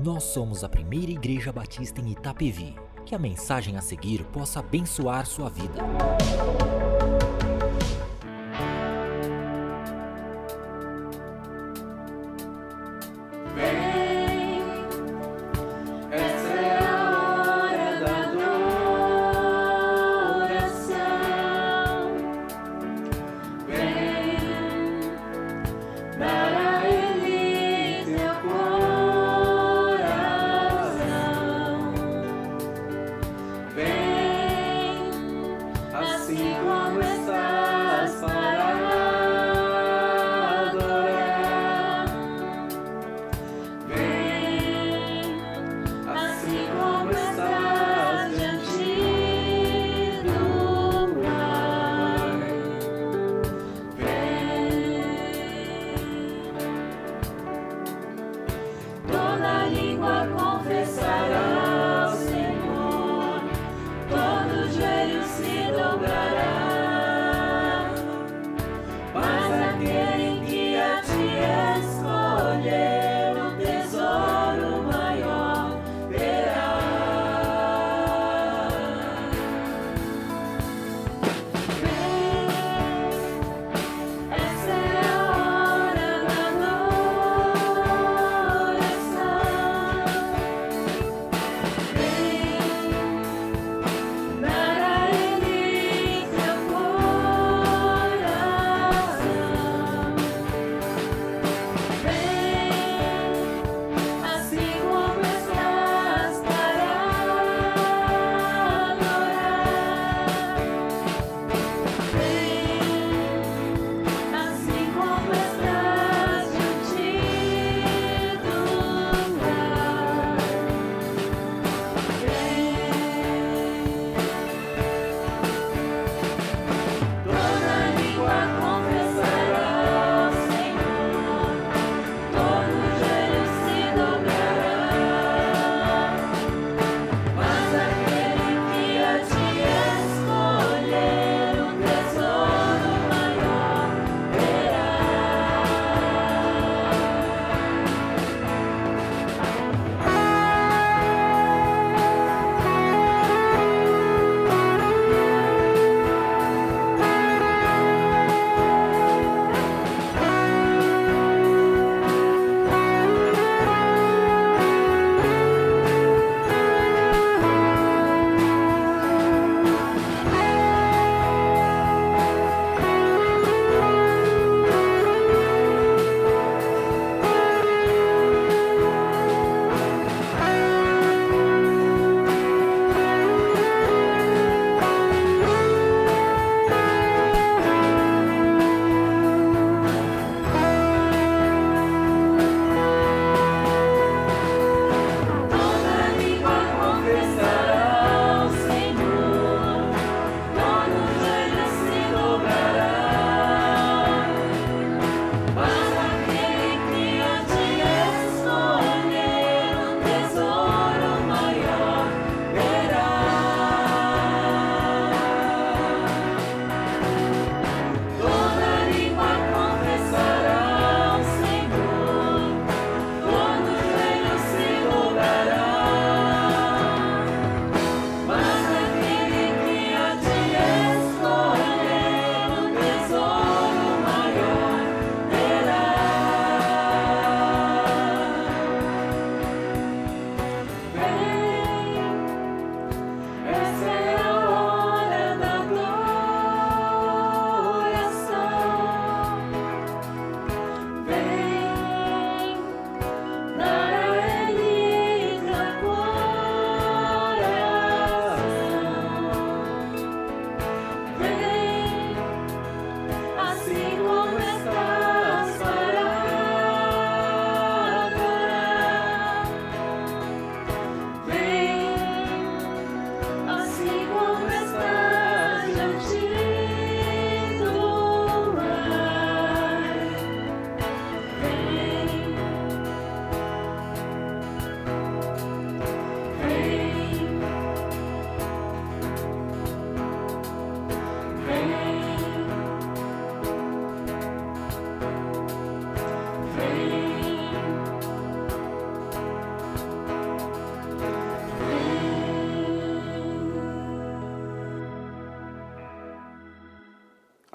Nós somos a primeira igreja batista em Itapevi. Que a mensagem a seguir possa abençoar sua vida. Vem, essa é a hora da adoração. Vem, dar a Ele teu coração. Vem, assim como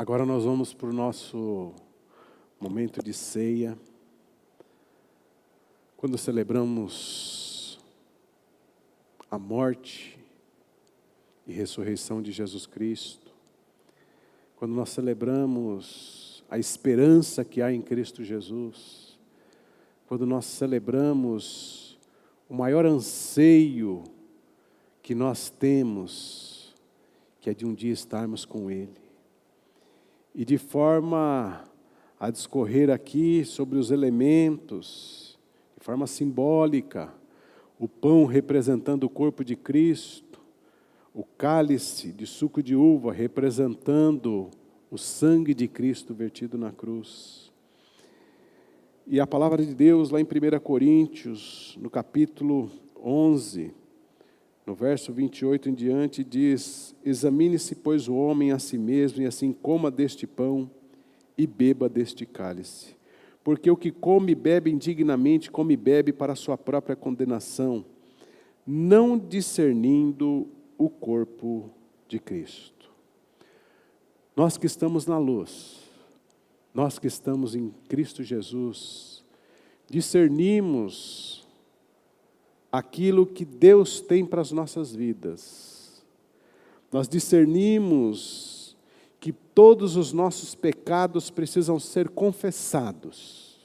Agora nós vamos para o nosso momento de ceia, quando celebramos a morte e ressurreição de Jesus Cristo, quando nós celebramos a esperança que há em Cristo Jesus, quando nós celebramos o maior anseio que nós temos, que é de um dia estarmos com Ele. E de forma a discorrer aqui sobre os elementos, de forma simbólica, o pão representando o corpo de Cristo, o cálice de suco de uva representando o sangue de Cristo vertido na cruz. E a palavra de Deus lá em 1 Coríntios, no capítulo 11, no verso 28 em diante, diz: examine-se, pois, o homem a si mesmo, e assim coma deste pão e beba deste cálice. Porque o que come e bebe indignamente, come e bebe para a sua própria condenação, não discernindo o corpo de Cristo. Nós que estamos na luz, nós que estamos em Cristo Jesus, discernimos aquilo que Deus tem para as nossas vidas. Nós discernimos que todos os nossos pecados precisam ser confessados,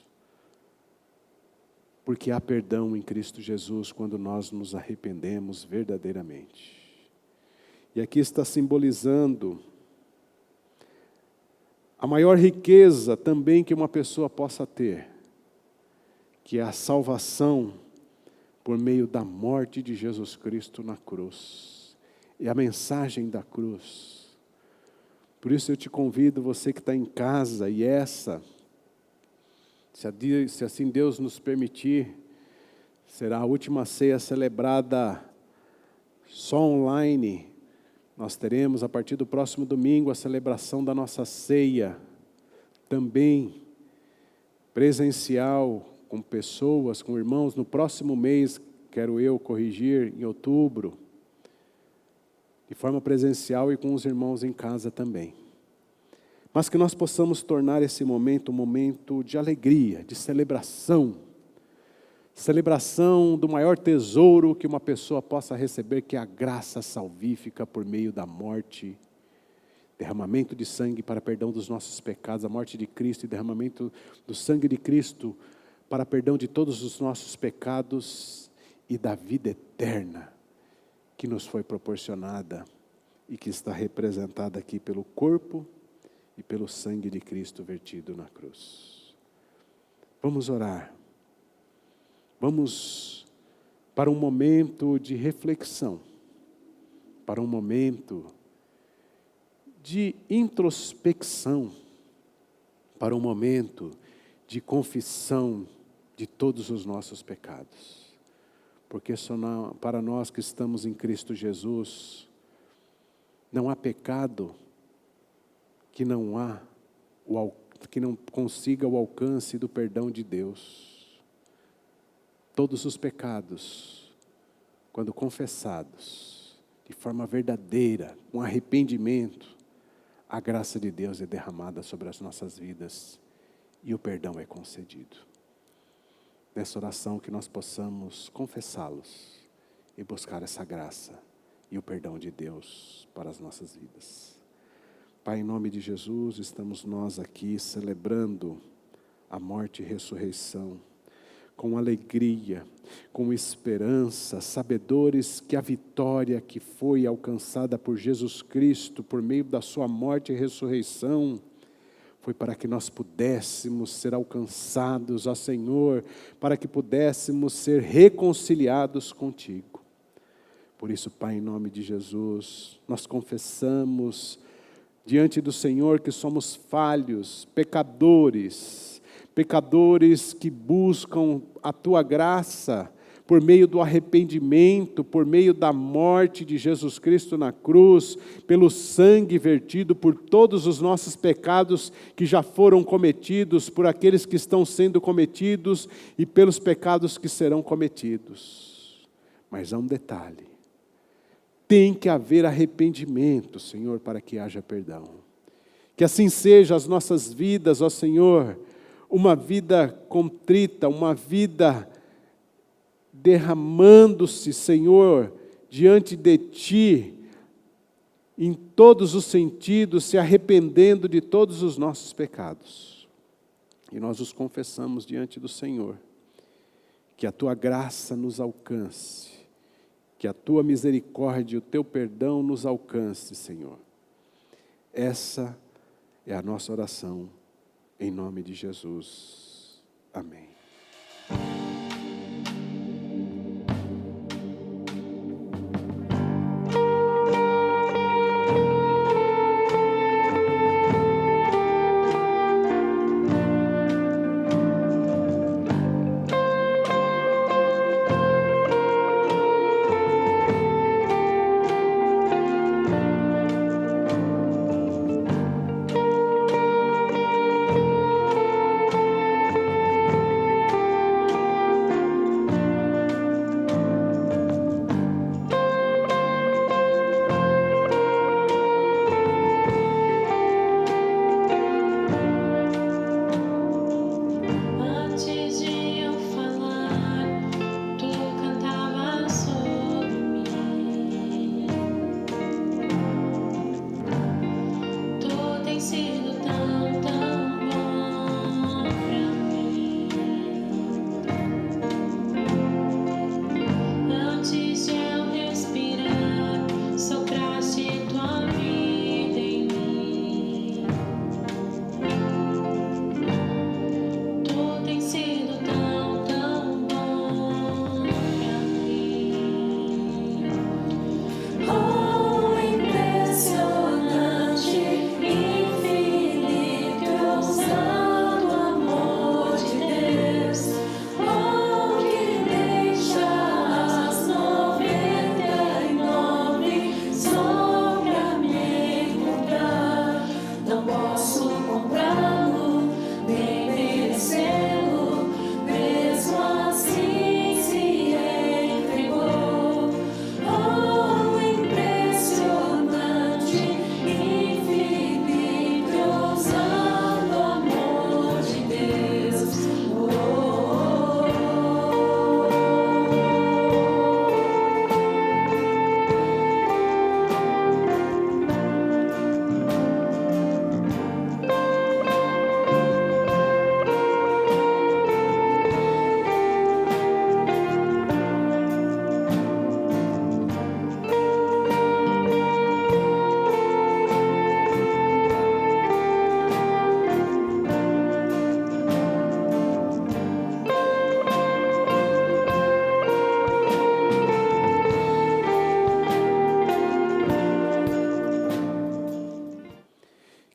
porque há perdão em Cristo Jesus quando nós nos arrependemos verdadeiramente. E aqui está simbolizando a maior riqueza também que uma pessoa possa ter, que é a salvação por meio da morte de Jesus Cristo na cruz. E a mensagem da cruz. Por isso eu te convido, você que está em casa, e se assim Deus nos permitir, será a última ceia celebrada só online. Nós teremos, a partir do próximo domingo, a celebração da nossa ceia, também presencial, com pessoas, com irmãos. No próximo mês, quero eu corrigir, em outubro, de forma presencial e com os irmãos em casa também. Mas que nós possamos tornar esse momento um momento de alegria, de celebração. Celebração do maior tesouro que uma pessoa possa receber, que é a graça salvífica por meio da morte, derramamento de sangue para perdão dos nossos pecados, a morte de Cristo e derramamento do sangue de Cristo para perdão de todos os nossos pecados e da vida eterna que nos foi proporcionada e que está representada aqui pelo corpo e pelo sangue de Cristo vertido na cruz. Vamos orar. Vamos para um momento de reflexão, para um momento de introspecção, para um momento de confissão de todos os nossos pecados. Porque para nós que estamos em Cristo Jesus, não há pecado que não consiga o alcance do perdão de Deus. Todos os pecados, quando confessados, de forma verdadeira, com arrependimento, a graça de Deus é derramada sobre as nossas vidas e o perdão é concedido. Nessa oração que nós possamos confessá-los e buscar essa graça e o perdão de Deus para as nossas vidas. Pai, em nome de Jesus, estamos nós aqui celebrando a morte e ressurreição, com alegria, com esperança, sabedores que a vitória que foi alcançada por Jesus Cristo, por meio da sua morte e ressurreição, foi para que nós pudéssemos ser alcançados, ó Senhor, para que pudéssemos ser reconciliados contigo. Por isso, Pai, em nome de Jesus, nós confessamos diante do Senhor que somos falhos, pecadores que buscam a Tua graça, por meio do arrependimento, por meio da morte de Jesus Cristo na cruz, pelo sangue vertido por todos os nossos pecados que já foram cometidos, por aqueles que estão sendo cometidos e pelos pecados que serão cometidos. Mas há um detalhe: tem que haver arrependimento, Senhor, para que haja perdão. Que assim seja as nossas vidas, ó Senhor, uma vida contrita, uma vida derramando-se, Senhor, diante de Ti, em todos os sentidos, se arrependendo de todos os nossos pecados. E nós os confessamos diante do Senhor. Que a Tua graça nos alcance, que a Tua misericórdia e o Teu perdão nos alcance, Senhor. Essa é a nossa oração, em nome de Jesus. Amém.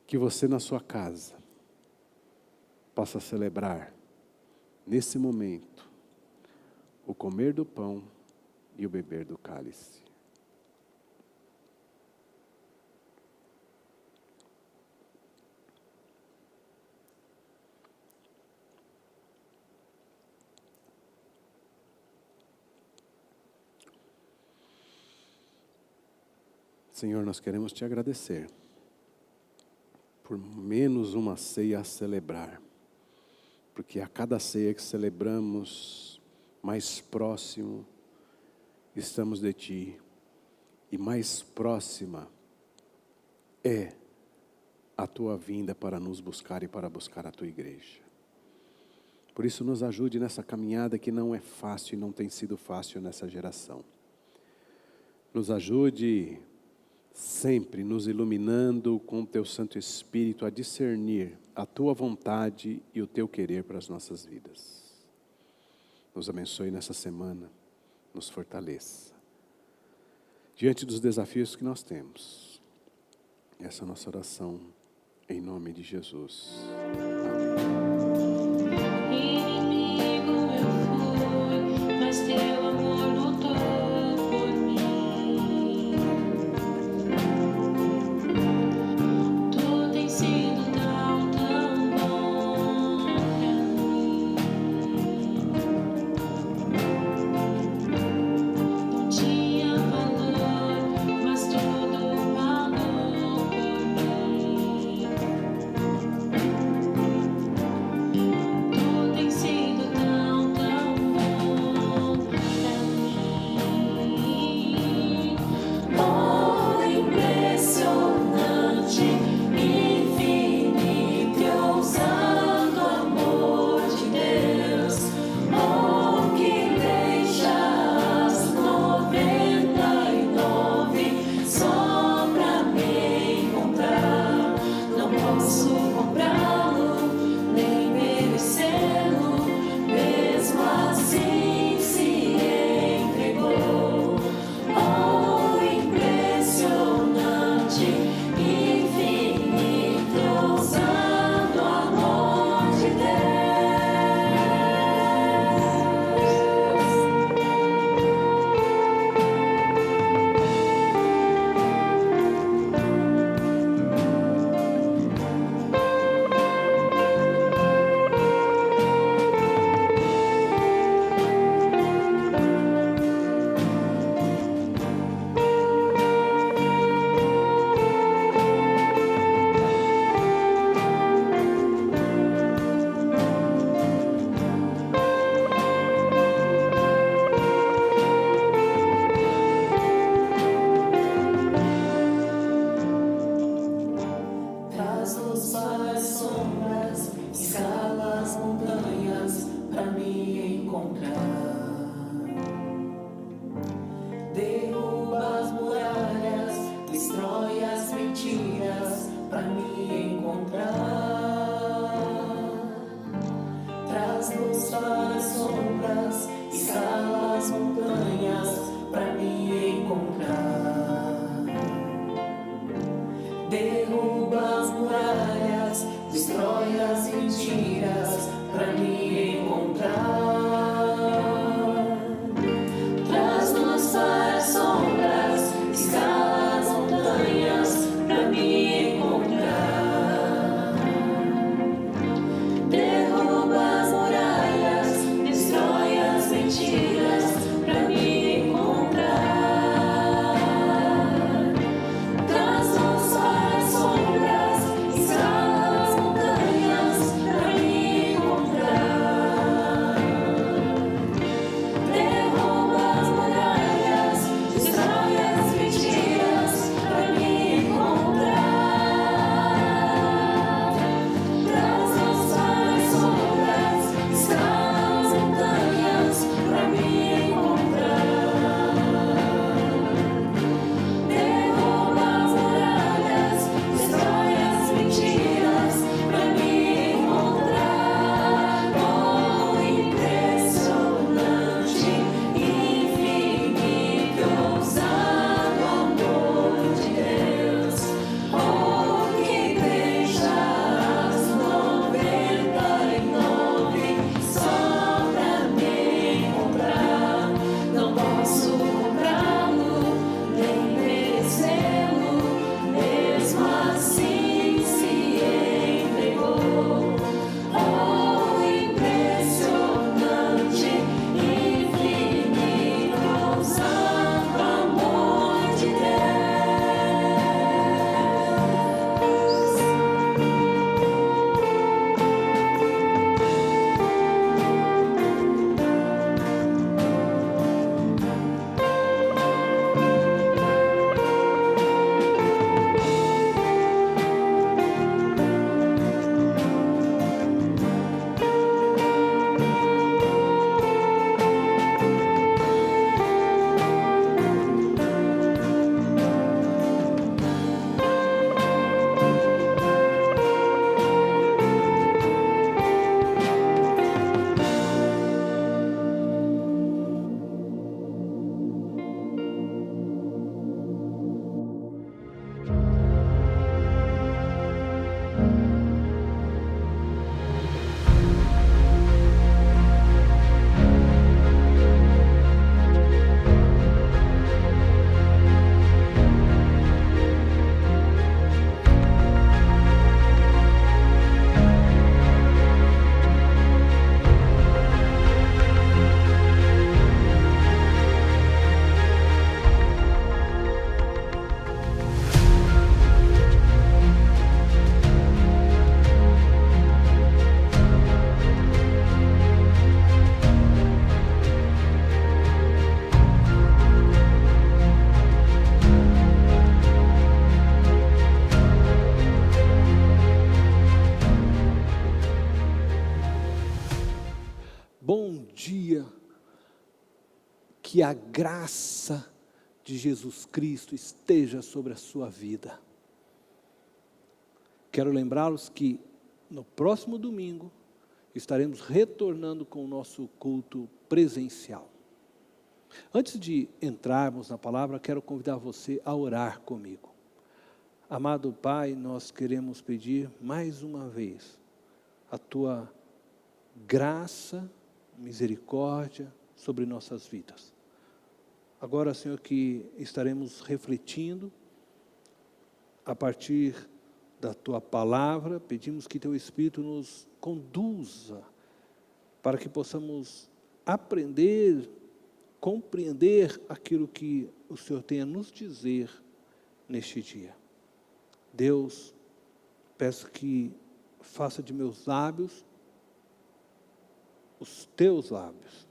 Que você na sua casa possa celebrar, nesse momento, o comer do pão e o beber do cálice. Senhor, nós queremos te agradecer por menos uma ceia a celebrar, porque a cada ceia que celebramos, mais próximo estamos de Ti, e mais próxima é a Tua vinda para nos buscar e para buscar a Tua igreja. Por isso nos ajude nessa caminhada que não é fácil e não tem sido fácil nessa geração. Nos ajude sempre nos iluminando com o Teu Santo Espírito a discernir a Tua vontade e o Teu querer para as nossas vidas. Nos abençoe nessa semana, nos fortaleça. Diante dos desafios que nós temos, essa é a nossa oração, em nome de Jesus. Inimigo eu fui, mas Teu amor lutou por mim. Tu tens sido tão, tão bom pra mim. Não tinha valor, mas tudo pagou por mim. pra me encontrar. Derruba as muralhas, destrói as mentiras pra me encontrar. Traz luz para as sombras, escala as montanhas pra me encontrar. Derruba as muralhas, destrói as mentiras pra me encontrar. Traz luz para as sombras, escala as montanhas pra me encontrar. Derruba as muralhas, destrói as mentiras pra me encontrar. Traz luz para as sombras, escala as montanhas pra me encontrar. Derruba as muralhas, destrói as mentiras pra me encontrar. Traz luz para as sombras, escala as montanhas pra me encontrar. Derruba as muralhas, destrói as mentiras pra me encontrar. Oh, impressionante, infinito, ousado amor de Deus. Oh, que deixa as 99 só pra me encontrar. Não posso comprá-lo, nem merecê-lo, mesmo assim se entregou. Oh, impressionante, infinito, ousado amor de Deus. Bom dia, que a graça de Jesus Cristo esteja sobre a sua vida. Quero lembrá-los que no próximo domingo estaremos retornando com o nosso culto presencial. Antes de entrarmos na palavra, quero convidar você a orar comigo. Amado Pai, nós queremos pedir mais uma vez a Tua graça, misericórdia sobre nossas vidas. Agora, Senhor, que estaremos refletindo a partir da Tua palavra, pedimos que Teu Espírito nos conduza para que possamos aprender, compreender aquilo que o Senhor tem a nos dizer neste dia. Deus, peço que faça de meus lábios os Teus lábios,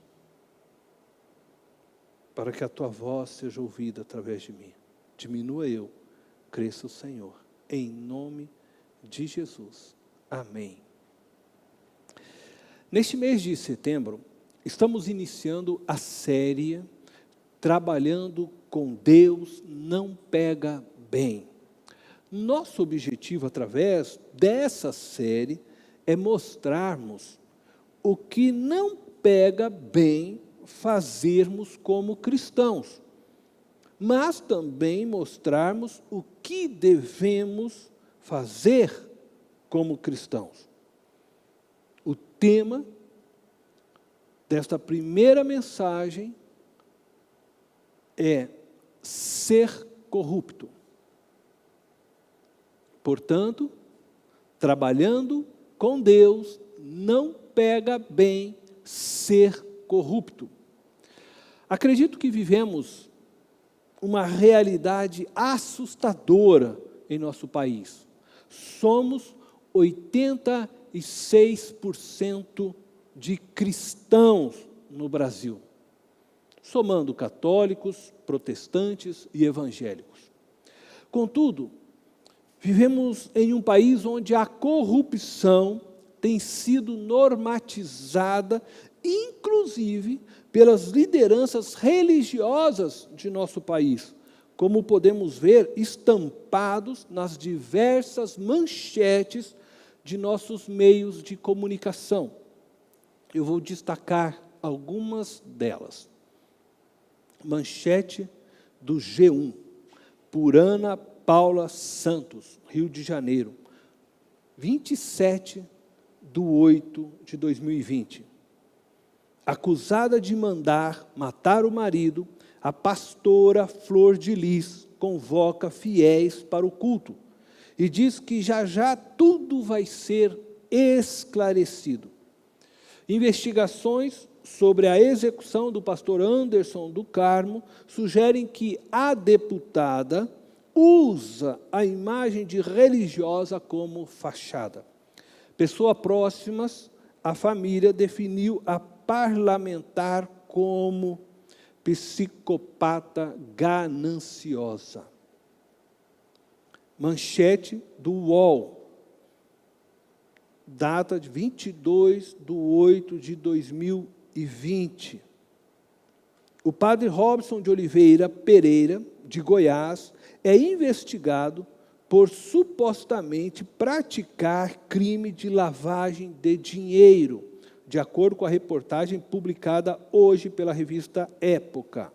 para que a Tua voz seja ouvida através de mim. Diminua eu, cresça o Senhor, em nome de Jesus. Amém. Neste mês de setembro, estamos iniciando a série Trabalhando com Deus Não Pega Bem. Nosso objetivo, através dessa série, é mostrarmos o que não pega bem fazermos como cristãos, mas também mostrarmos o que devemos fazer como cristãos. O tema desta primeira mensagem é ser corrupto. Portanto, trabalhando com Deus não pega bem ser corrupto. Acredito que vivemos uma realidade assustadora em nosso país. Somos 86% de cristãos no Brasil, somando católicos, protestantes e evangélicos. Contudo, vivemos em um país onde a corrupção tem sido normatizada, inclusive pelas lideranças religiosas de nosso país, como podemos ver estampados nas diversas manchetes de nossos meios de comunicação. Eu vou destacar algumas delas. Manchete do G1, por Ana Paula Santos, Rio de Janeiro, 27/8/2020. Acusada de mandar matar o marido, a pastora Flor de Lis convoca fiéis para o culto e diz que já já tudo vai ser esclarecido. Investigações sobre a execução do pastor Anderson do Carmo sugerem que a deputada usa a imagem de religiosa como fachada. Pessoas próximas à família definiu a parlamentar como psicopata gananciosa. Manchete do UOL, data de 22/8/2020. O padre Robson de Oliveira Pereira, de Goiás, é investigado por supostamente praticar crime de lavagem de dinheiro, de acordo com a reportagem publicada hoje pela revista Época.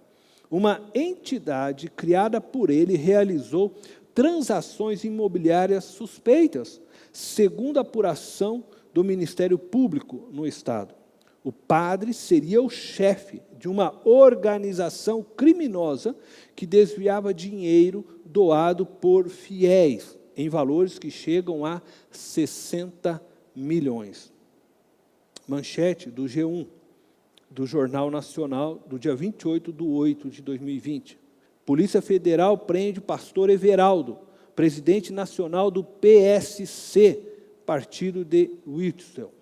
Uma entidade criada por ele realizou transações imobiliárias suspeitas, segundo a apuração do Ministério Público no Estado. O padre seria o chefe de uma organização criminosa que desviava dinheiro doado por fiéis, em valores que chegam a 60 milhões. Manchete do G1, do Jornal Nacional, do dia 28/8/2020. Polícia Federal prende o pastor Everaldo, presidente nacional do PSC, partido de Witzel.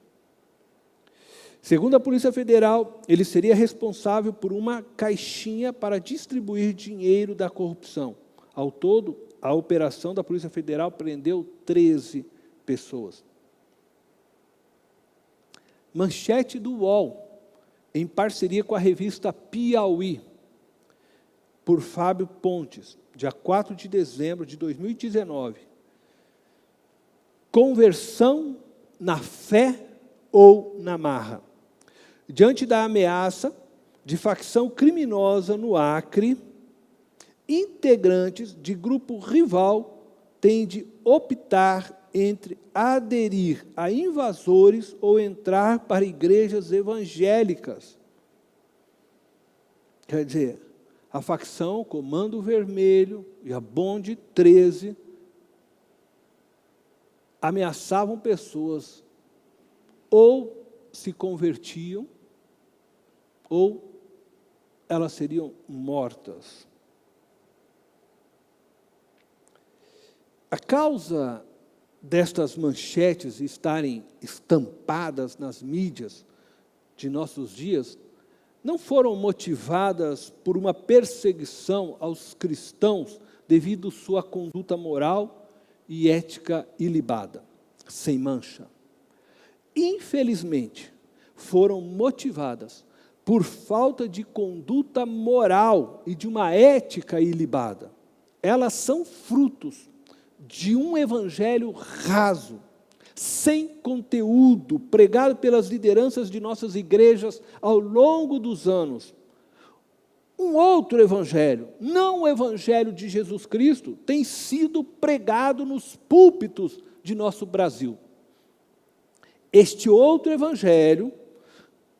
Segundo a Polícia Federal, ele seria responsável por uma caixinha para distribuir dinheiro da corrupção. Ao todo, a operação da Polícia Federal prendeu 13 pessoas. Manchete do UOL, em parceria com a revista Piauí, por Fábio Pontes, dia 4 de dezembro de 2019. Conversão na fé ou na marra? Diante da ameaça de facção criminosa no Acre, integrantes de grupo rival têm de optar entre aderir a invasores ou entrar para igrejas evangélicas. Quer dizer, a facção Comando Vermelho e a Bonde 13 ameaçavam pessoas, ou se convertiam, ou elas seriam mortas. A causa destas manchetes estarem estampadas nas mídias de nossos dias não foram motivadas por uma perseguição aos cristãos devido sua conduta moral e ética ilibada, sem mancha. Infelizmente, foram motivadas por falta de conduta moral e de uma ética ilibada. Elas são frutos de um evangelho raso, sem conteúdo, pregado pelas lideranças de nossas igrejas ao longo dos anos. Um outro evangelho, não o evangelho de Jesus Cristo, tem sido pregado nos púlpitos de nosso Brasil. Este outro evangelho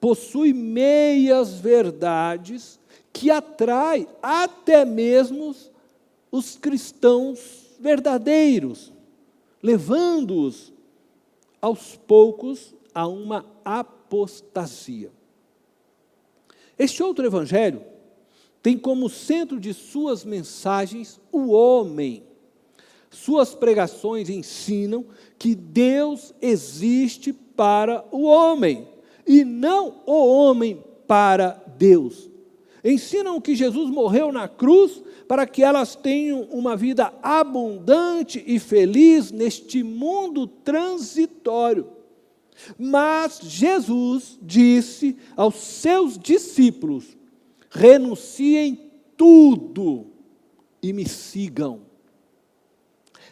possui meias verdades que atrai até mesmo os cristãos verdadeiros, levando-os aos poucos a uma apostasia. Este outro evangelho tem como centro de suas mensagens o homem. Suas pregações ensinam que Deus existe para o homem, e não o homem para Deus. Ensinam que Jesus morreu na cruz para que elas tenham uma vida abundante e feliz neste mundo transitório. Mas Jesus disse aos seus discípulos: renunciem tudo e me sigam.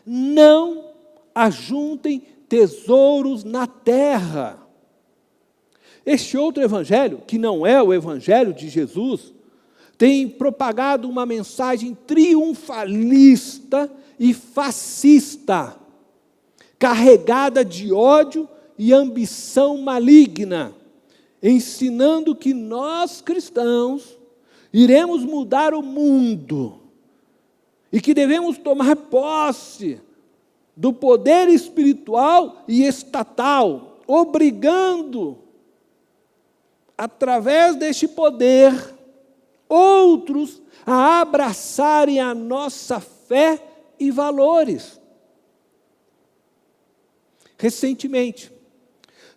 Não ajuntem tesouros na terra. Este outro evangelho, que não é o evangelho de Jesus, tem propagado uma mensagem triunfalista e fascista, carregada de ódio e ambição maligna, ensinando que nós cristãos iremos mudar o mundo e que devemos tomar posse do poder espiritual e estatal, obrigando, através deste poder, outros a abraçarem a nossa fé e valores. Recentemente,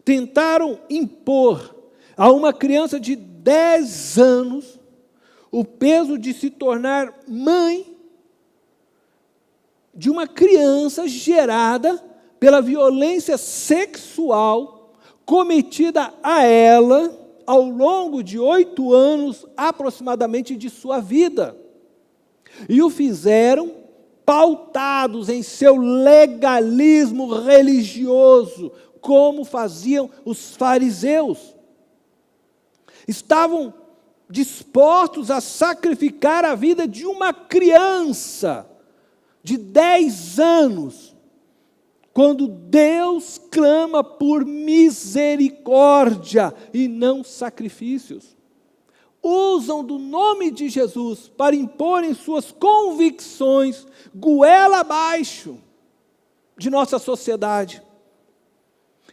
tentaram impor a uma criança de 10 anos o peso de se tornar mãe de uma criança gerada pela violência sexual cometida a ela ao longo de 8 anos aproximadamente de sua vida. E o fizeram pautados em seu legalismo religioso, como faziam os fariseus. Estavam dispostos a sacrificar a vida de uma criança de 10 anos, quando Deus clama por misericórdia e não sacrifícios. Usam do nome de Jesus para imporem suas convicções goela abaixo de nossa sociedade,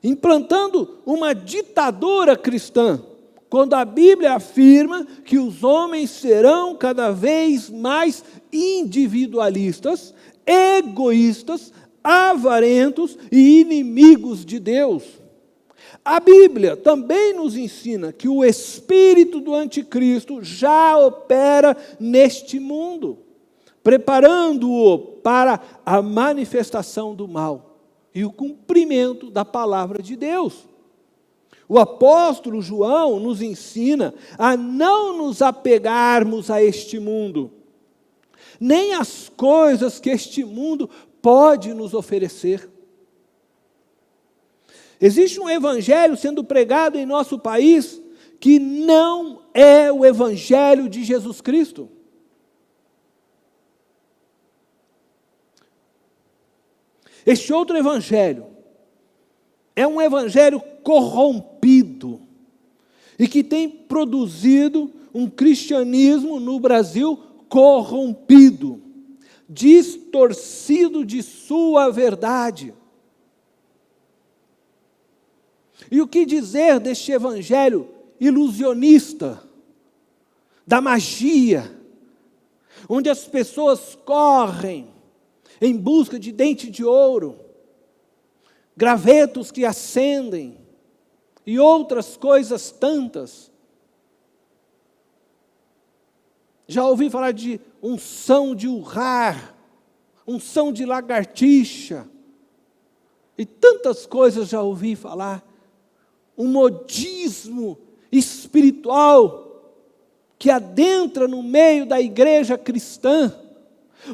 implantando uma ditadura cristã, quando a Bíblia afirma que os homens serão cada vez mais individualistas, egoístas, avarentos e inimigos de Deus. A Bíblia também nos ensina que o espírito do anticristo já opera neste mundo, preparando-o para a manifestação do mal e o cumprimento da palavra de Deus. O apóstolo João nos ensina a não nos apegarmos a este mundo, nem às coisas que este mundo pode nos oferecer. Existe um evangelho sendo pregado em nosso país que não é o evangelho de Jesus Cristo. Este outro evangelho é um evangelho corrompido e que tem produzido um cristianismo no Brasil corrompido, distorcido de sua verdade. E o que dizer deste evangelho ilusionista, da magia, onde as pessoas correm em busca de dente de ouro, gravetos que acendem e outras coisas tantas. Já ouvi falar de unção de urrar, unção de lagartixa, e tantas coisas já ouvi falar. um modismo espiritual que adentra no meio da igreja cristã,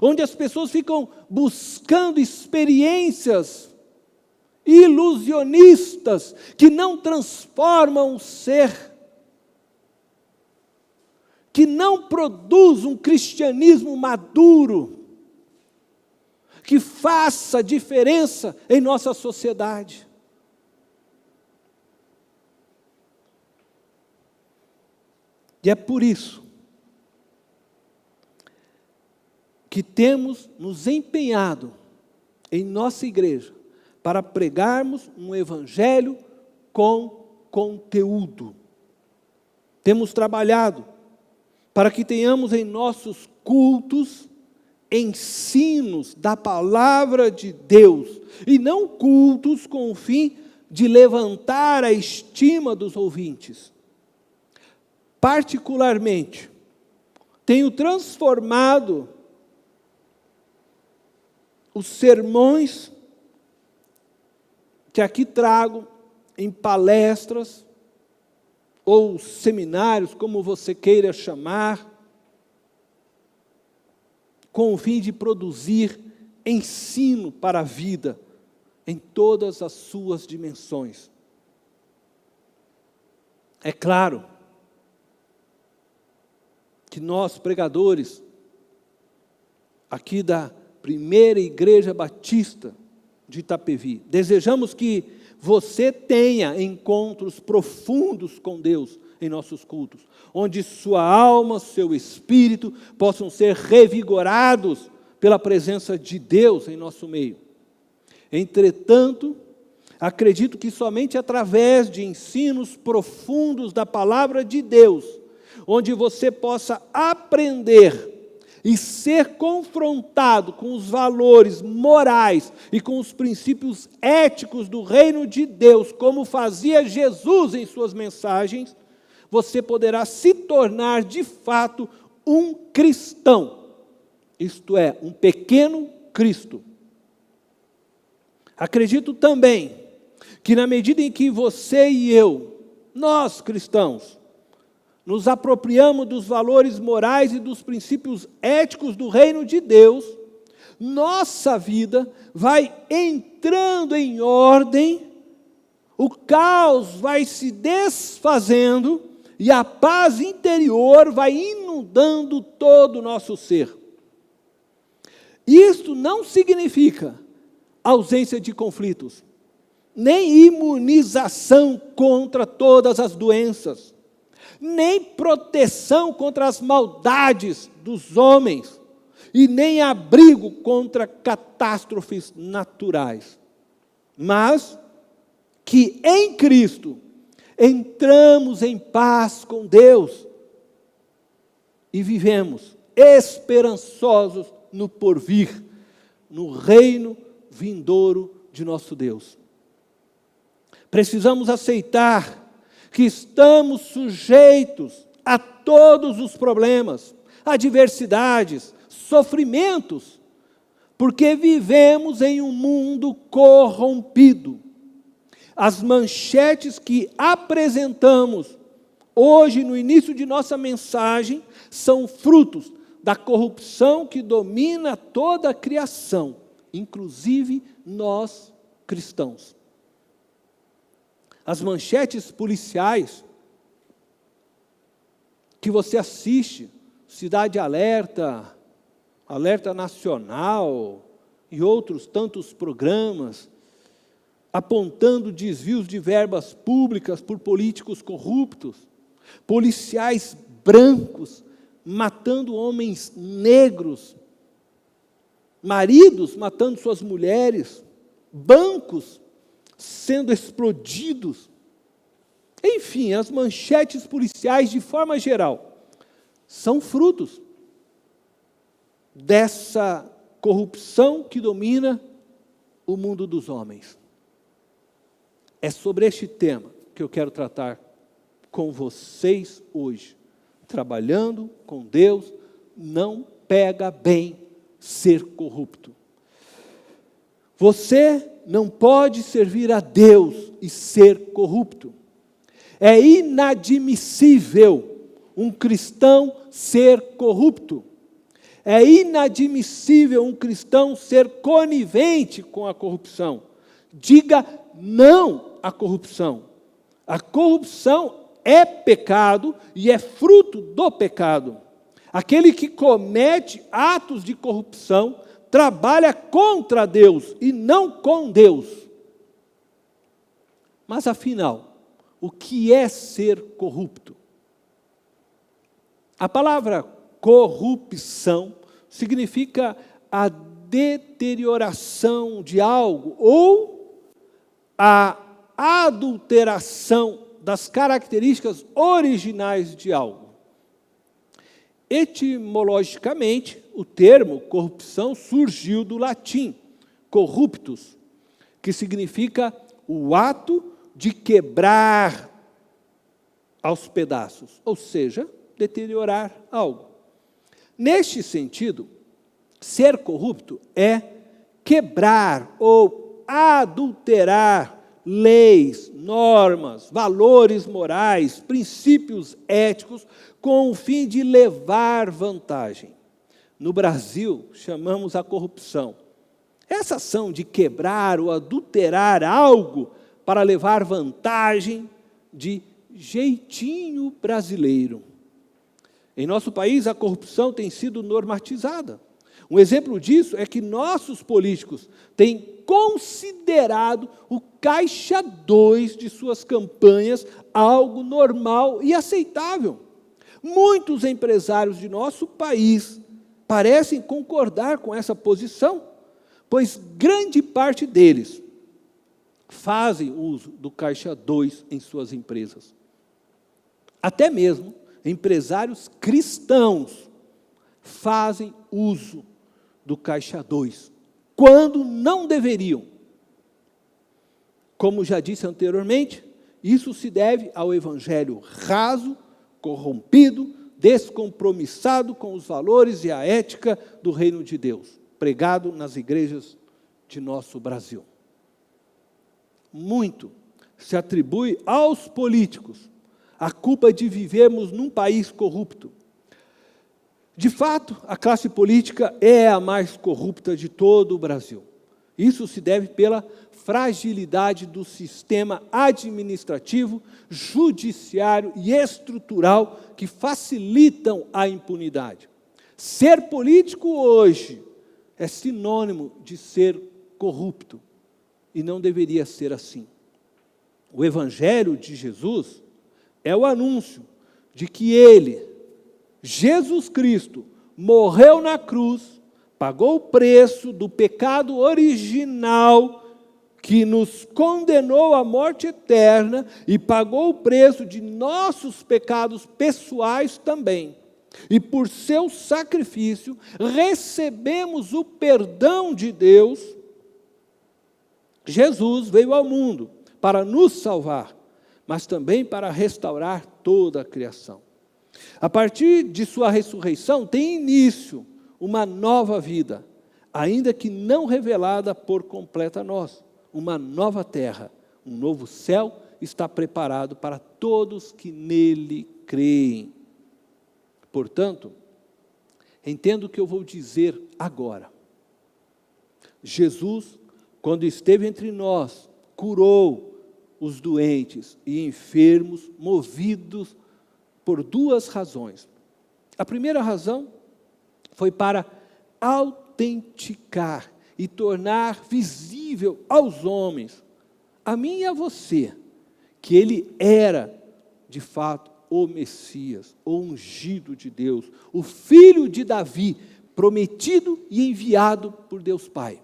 onde as pessoas ficam buscando experiências ilusionistas que não transformam o ser, que não produz um cristianismo maduro, que faça diferença em nossa sociedade. E é por isso que temos nos empenhado em nossa igreja para pregarmos um evangelho com conteúdo. Temos trabalhado para que tenhamos em nossos cultos ensinos da palavra de Deus, e não cultos com o fim de levantar a estima dos ouvintes. Particularmente, tenho transformado os sermões que aqui trago em palestras ou seminários, como você queira chamar, com o fim de produzir ensino para a vida em todas as suas dimensões. É claro que nós, pregadores, aqui da Primeira Igreja Batista de Itapevi, desejamos que você tenha encontros profundos com Deus em nossos cultos, onde sua alma, seu espírito possam ser revigorados pela presença de Deus em nosso meio. Entretanto, acredito que somente através de ensinos profundos da palavra de Deus, onde você possa aprender e ser confrontado com os valores morais e com os princípios éticos do reino de Deus, como fazia Jesus em suas mensagens, você poderá se tornar de fato um cristão, isto é, um pequeno Cristo. Acredito também que na medida em que você e eu, nós cristãos, nos apropriamos dos valores morais e dos princípios éticos do reino de Deus, nossa vida vai entrando em ordem, o caos vai se desfazendo e a paz interior vai inundando todo o nosso ser. Isto não significa ausência de conflitos, nem imunização contra todas as doenças, nem proteção contra as maldades dos homens, e nem abrigo contra catástrofes naturais. Mas que em Cristo entramos em paz com Deus e vivemos esperançosos no porvir, no reino vindouro de nosso Deus. Precisamos aceitar que estamos sujeitos a todos os problemas, adversidades, sofrimentos, porque vivemos em um mundo corrompido. As manchetes que apresentamos hoje no início de nossa mensagem são frutos da corrupção que domina toda a criação, inclusive nós cristãos. As manchetes policiais que você assiste, Cidade Alerta, Alerta Nacional e outros tantos programas, apontando desvios de verbas públicas por políticos corruptos, policiais brancos matando homens negros, maridos matando suas mulheres, bancos sendo explodidos. Enfim, as manchetes policiais, de forma geral, são frutos dessa corrupção que domina o mundo dos homens. É sobre este tema que eu quero tratar com vocês hoje. Trabalhando com Deus, não pega bem ser corrupto. Você não pode servir a Deus e ser corrupto. É inadmissível um cristão ser corrupto. É inadmissível um cristão ser conivente com a corrupção. Diga não à corrupção. A corrupção é pecado e é fruto do pecado. Aquele que comete atos de corrupção trabalha contra Deus e não com Deus. Mas afinal, o que é ser corrupto? A palavra corrupção significa a deterioração de algo ou a adulteração das características originais de algo. Etimologicamente, o termo corrupção surgiu do latim corruptus, que significa o ato de quebrar aos pedaços, ou seja, deteriorar algo. Neste sentido, ser corrupto é quebrar ou adulterar leis, normas, valores morais, princípios éticos, com o fim de levar vantagem. No Brasil, chamamos a corrupção. Essa ação de quebrar ou adulterar algo para levar vantagem de jeitinho brasileiro. Em nosso país, a corrupção tem sido normatizada. Um exemplo disso é que nossos políticos têm considerado o caixa 2 de suas campanhas algo normal e aceitável. Muitos empresários de nosso país parecem concordar com essa posição, pois grande parte deles fazem uso do caixa 2 em suas empresas. Até mesmo empresários cristãos fazem uso do caixa 2, quando não deveriam. Como já disse anteriormente, isso se deve ao evangelho raso, corrompido, descompromissado com os valores e a ética do reino de Deus, pregado nas igrejas de nosso Brasil. Muito se atribui aos políticos a culpa de vivermos num país corrupto. De fato, a classe política é a mais corrupta de todo o Brasil. Isso se deve pela fragilidade do sistema administrativo, judiciário e estrutural que facilitam a impunidade. Ser político hoje é sinônimo de ser corrupto, e não deveria ser assim. O Evangelho de Jesus é o anúncio de que Ele, Jesus Cristo, morreu na cruz, pagou o preço do pecado original que nos condenou à morte eterna e pagou o preço de nossos pecados pessoais também. E por seu sacrifício recebemos o perdão de Deus. Jesus veio ao mundo para nos salvar, mas também para restaurar toda a criação. A partir de sua ressurreição, tem início uma nova vida, ainda que não revelada por completo a nós. Uma nova terra, um novo céu está preparado para todos que nele creem. Portanto, entenda o que eu vou dizer agora. Jesus, quando esteve entre nós, curou os doentes e enfermos, movidos por duas razões. A primeira razão foi para autenticar e tornar visível aos homens, a mim e a você, que Ele era, de fato, o Messias, o ungido de Deus, o filho de Davi, prometido e enviado por Deus Pai.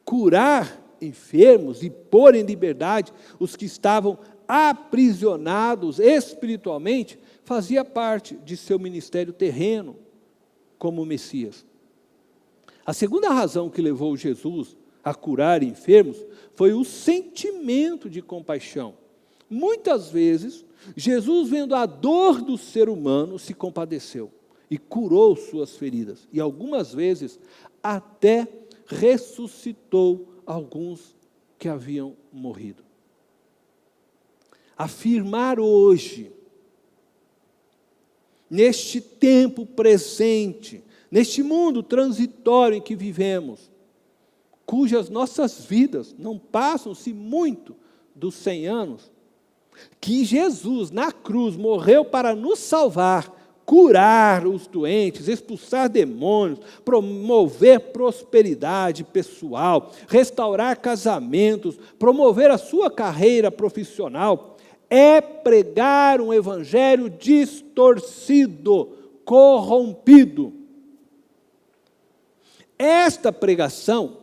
Curar enfermos e pôr em liberdade os que estavam aprisionados espiritualmente, fazia parte de seu ministério terreno como Messias. A segunda razão que levou Jesus a curar enfermos foi o sentimento de compaixão. Muitas vezes, Jesus, vendo a dor do ser humano, se compadeceu e curou suas feridas. E algumas vezes, até ressuscitou alguns que haviam morrido. afirmar hoje, neste tempo presente, neste mundo transitório em que vivemos, cujas nossas vidas não passam-se muito dos 100 anos, que Jesus, na cruz, morreu para nos salvar, curar os doentes, expulsar demônios, promover prosperidade pessoal, restaurar casamentos, promover a sua carreira profissional, é pregar um evangelho distorcido, corrompido. Esta pregação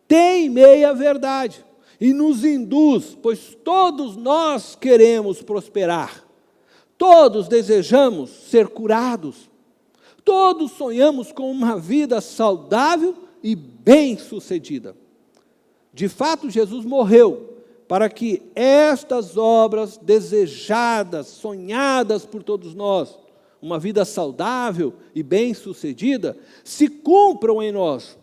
tem meia verdade e nos induz, pois todos nós queremos prosperar, todos desejamos ser curados, todos sonhamos com uma vida saudável e bem-sucedida. De fato, Jesus morreu para que estas obras desejadas, sonhadas por todos nós, uma vida saudável e bem-sucedida, se cumpram em nós.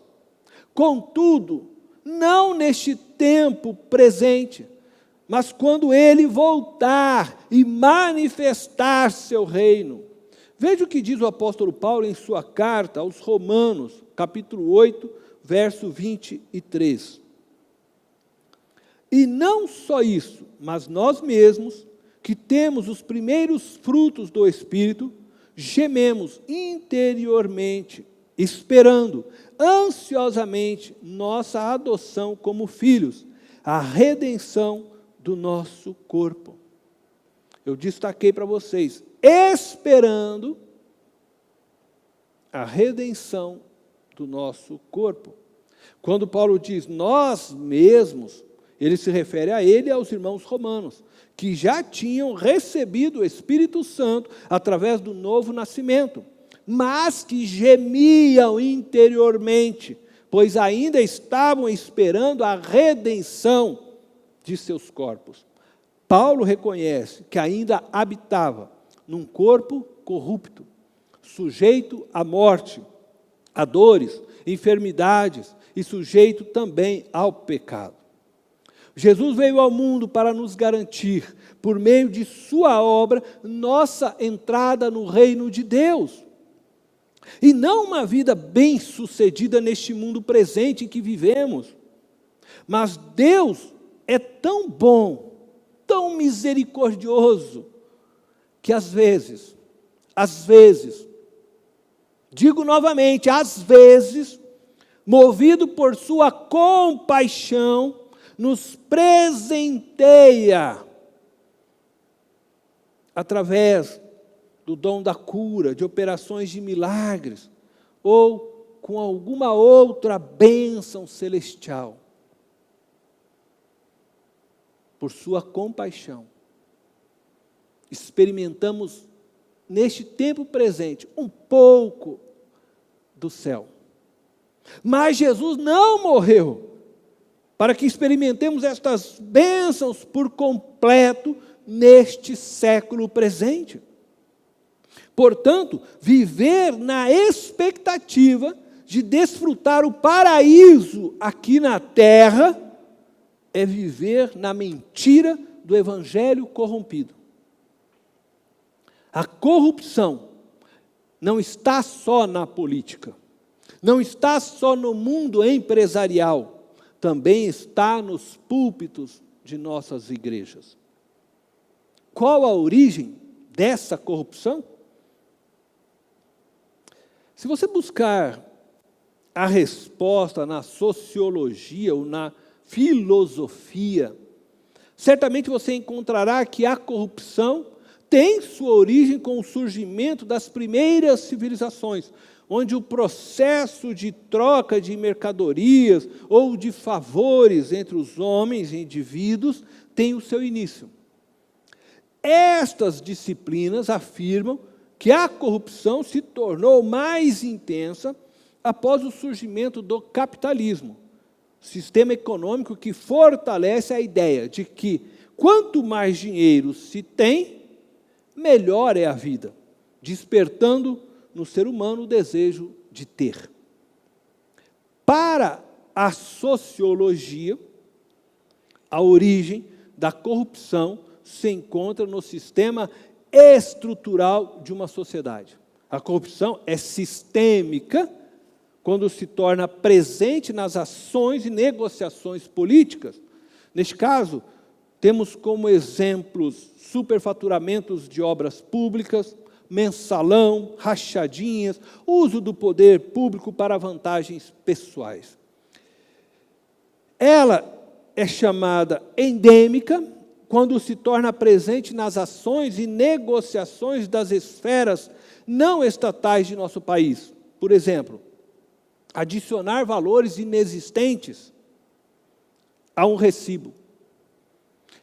Contudo, não neste tempo presente, mas quando Ele voltar e manifestar seu reino. Veja o que diz o apóstolo Paulo em sua carta aos Romanos, capítulo 8, verso 23. E não só isso, mas nós mesmos, que temos os primeiros frutos do Espírito, gememos interiormente, esperando ansiosamente nossa adoção como filhos, a redenção do nosso corpo. Eu destaquei para vocês, esperando a redenção do nosso corpo. Quando Paulo diz nós mesmos, ele se refere a ele e aos irmãos romanos, que já tinham recebido o Espírito Santo através do novo nascimento, mas que gemiam interiormente, pois ainda estavam esperando a redenção de seus corpos. Paulo reconhece que ainda habitava num corpo corrupto, sujeito à morte, a dores, enfermidades e sujeito também ao pecado. Jesus veio ao mundo para nos garantir, por meio de sua obra, nossa entrada no reino de Deus. E não uma vida bem-sucedida neste mundo presente em que vivemos. Mas Deus é tão bom, tão misericordioso, que às vezes, digo novamente, às vezes, movido por sua compaixão, nos presenteia através do dom da cura, de operações de milagres, ou com alguma outra bênção celestial. Por sua compaixão, experimentamos neste tempo presente um pouco do céu. Mas Jesus não morreu para que experimentemos estas bênçãos por completo neste século presente. Portanto, viver na expectativa de desfrutar o paraíso aqui na terra é viver na mentira do evangelho corrompido. A corrupção não está só na política, não está só no mundo empresarial, também está nos púlpitos de nossas igrejas. Qual a origem dessa corrupção? Se você buscar a resposta na sociologia ou na filosofia, certamente você encontrará que a corrupção tem sua origem com o surgimento das primeiras civilizações, onde o processo de troca de mercadorias ou de favores entre os homens e indivíduos tem o seu início. Estas disciplinas afirmam que a corrupção se tornou mais intensa após o surgimento do capitalismo, sistema econômico que fortalece a ideia de que quanto mais dinheiro se tem, melhor é a vida, despertando no ser humano o desejo de ter. Para a sociologia, a origem da corrupção se encontra no sistema estrutural de uma sociedade. A corrupção é sistêmica quando se torna presente nas ações e negociações políticas. Neste caso, temos como exemplos superfaturamentos de obras públicas, mensalão, rachadinhas, uso do poder público para vantagens pessoais. Ela é chamada endêmica quando se torna presente nas ações e negociações das esferas não estatais de nosso país. Por exemplo, adicionar valores inexistentes a um recibo.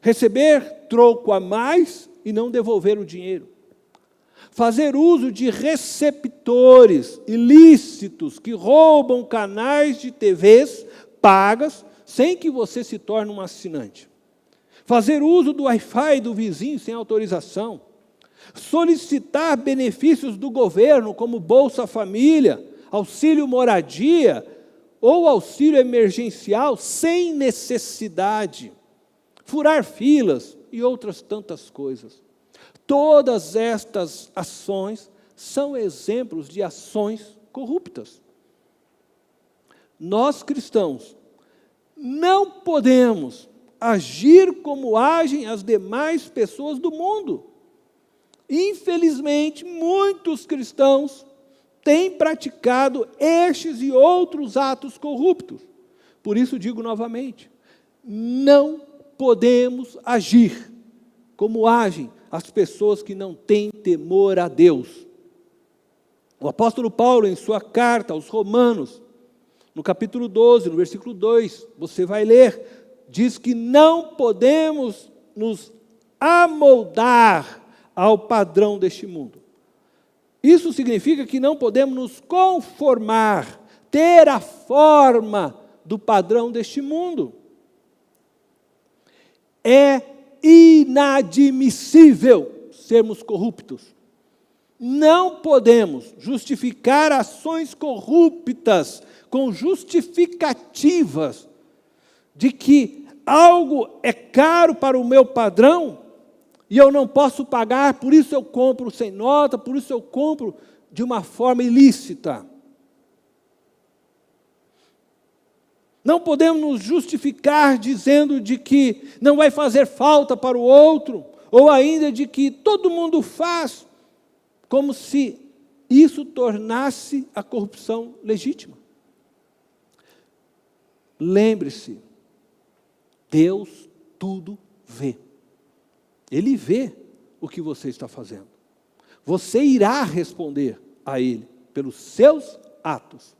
Receber troco a mais e não devolver o dinheiro. Fazer uso de receptores ilícitos que roubam canais de TVs pagas sem que você se torne um assinante. Fazer uso do Wi-Fi do vizinho sem autorização. Solicitar benefícios do governo, como Bolsa Família, auxílio moradia ou auxílio emergencial sem necessidade. Furar filas e outras tantas coisas. Todas estas ações são exemplos de ações corruptas. Nós, cristãos, não podemos agir como agem as demais pessoas do mundo. Infelizmente, muitos cristãos têm praticado estes e outros atos corruptos. Por isso digo novamente, não podemos agir como agem as pessoas que não têm temor a Deus. O apóstolo Paulo, em sua carta aos Romanos, no capítulo 12, no versículo 2, você vai ler, diz que não podemos nos amoldar ao padrão deste mundo. Isso significa que não podemos nos conformar, ter a forma do padrão deste mundo. É inadmissível sermos corruptos. Não podemos justificar ações corruptas com justificativas de que algo é caro para o meu padrão e eu não posso pagar, por isso eu compro sem nota, por isso eu compro de uma forma ilícita. Não podemos nos justificar dizendo de que não vai fazer falta para o outro, ou ainda de que todo mundo faz, como se isso tornasse a corrupção legítima. Lembre-se, Deus tudo vê. Ele vê o que você está fazendo. Você irá responder a Ele pelos seus atos.